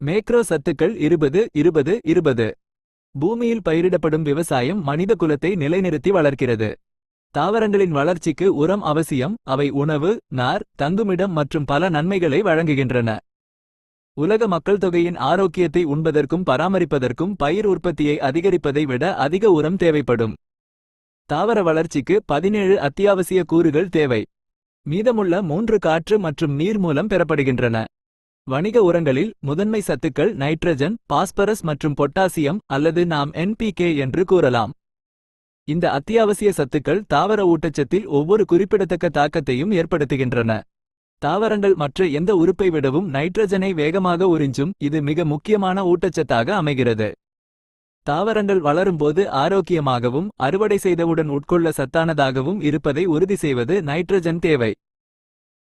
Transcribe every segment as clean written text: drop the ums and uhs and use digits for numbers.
Macro சத்துக்கள் 20-20-20. பூமியில் பயிரிடப்படும் விவசாயம் மனித குலத்தை நிலைநிறுத்தி வளர்க்கிறது. தாவரங்களின் வளர்ச்சிக்கு உரம் அவசியம், அவை உணவு, நார், தங்குமிடம் மற்றும் பல நன்மைகளை வழங்குகின்றன. உலக மக்கள் தொகையின் ஆரோக்கியத்தை உண்பதற்கும் பராமரிப்பதற்கும் பயிர் உற்பத்தியை அதிகரிப்பதை விட அதிக உரம் தேவைப்படும். தாவர வளர்ச்சிக்கு 17 அத்தியாவசிய கூறுகள் தேவை. மீதமுள்ள 3 காற்று மற்றும் நீர் மூலம் பெறப்படுகின்றன. வணிக உரங்களில் முதன்மை சத்துக்கள் நைட்ரஜன், பாஸ்பரஸ் மற்றும் பொட்டாசியம், அல்லது நாம் NPK என்று கூறலாம். இந்த அத்தியாவசிய சத்துக்கள் தாவர ஊட்டச்சத்தில் ஒவ்வொரு குறிப்பிடத்தக்க தாக்கத்தையும் ஏற்படுத்துகின்றன. தாவரங்கள் மற்ற எந்த உறுப்பை விடவும் நைட்ரஜனை வேகமாக உறிஞ்சும், இது மிக முக்கியமான ஊட்டச்சத்தாக அமைகிறது. தாவரங்கள் வளரும்போது ஆரோக்கியமாகவும் அறுவடை செய்தவுடன் உட்கொள்ள சத்தானதாகவும் இருப்பதை உறுதி செய்வது நைட்ரஜன் தேவை.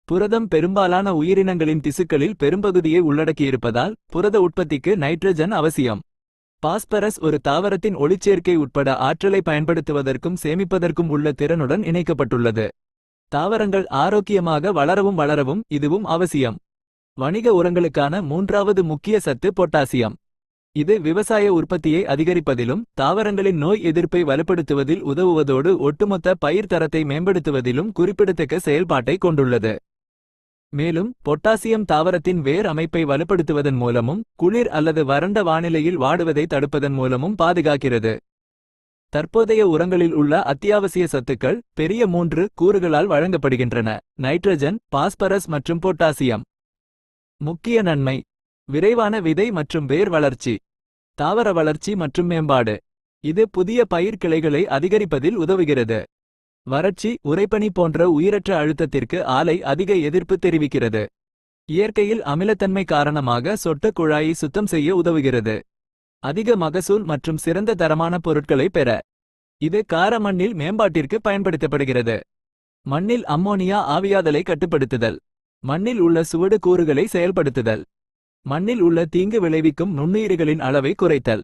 புரதம் பெரும்பாலான உயிரினங்களின் திசுக்களில் பெரும்பகுதியை உள்ளடக்கியிருப்பதால் புரத உற்பத்திக்கு நைட்ரஜன் அவசியம். பாஸ்பரஸ் ஒரு தாவரத்தின் ஒளிச்சேர்க்கை உட்பட ஆற்றலை பயன்படுத்துவதற்கும் சேமிப்பதற்கும் உள்ள திறனுடன் இணைக்கப்பட்டுள்ளது. தாவரங்கள் ஆரோக்கியமாக வளரவும் இதுவும் அவசியம். வணிக உரங்களுக்கான 3வது முக்கிய சத்து பொட்டாசியம். இது விவசாய உற்பத்தியை அதிகரிப்பதிலும் தாவரங்களின் நோய் எதிர்ப்பை வலுப்படுத்துவதில் உதவுவதோடு ஒட்டுமொத்த பயிர் தரத்தை மேம்படுத்துவதிலும் குறிப்பிடத்தக்க செயல்பாட்டை கொண்டுள்ளது. மேலும் பொட்டாசியம் தாவரத்தின் வேர் அமைப்பை வலுப்படுத்துவதன் மூலமும் குளிர் அல்லது வறண்ட வானிலையில் வாடுவதை தடுப்பதன் மூலமும் பாதுகாக்கிறது. தற்போதைய உரங்களில் உள்ள அத்தியாவசிய சத்துக்கள் பெரிய 3 கூறுகளால் வழங்கப்படுகின்றன: நைட்ரஜன், பாஸ்பரஸ் மற்றும் பொட்டாசியம். முக்கிய நன்மை: விரைவான விதை மற்றும் வேர் வளர்ச்சி, தாவர வளர்ச்சி மற்றும் மேம்பாடு. இது புதிய பயிர் கிளைகளை அதிகரிப்பதில் உதவுகிறது. வறட்சி, உறைபனி போன்ற உயிரற்ற அழுத்தத்திற்கு ஆலை அதிக எதிர்ப்பு தெரிவிக்கிறது. இயற்கையில் அமிலத்தன்மை காரணமாக சொட்ட குழாயை சுத்தம் செய்ய உதவுகிறது. அதிக மகசூல் மற்றும் சிறந்த தரமான பொருட்களை பெற இது கார மண்ணில் மேம்பாட்டிற்கு பயன்படுத்தப்படுகிறது. மண்ணில் அம்மோனியா ஆவியாதலை கட்டுப்படுத்துதல், மண்ணில் உள்ள சுவடு கூறுகளை செயல்படுத்துதல், மண்ணில் உள்ள தீங்கு விளைவிக்கும் நுண்ணுயிரிகளின் அளவை குறைத்தல்.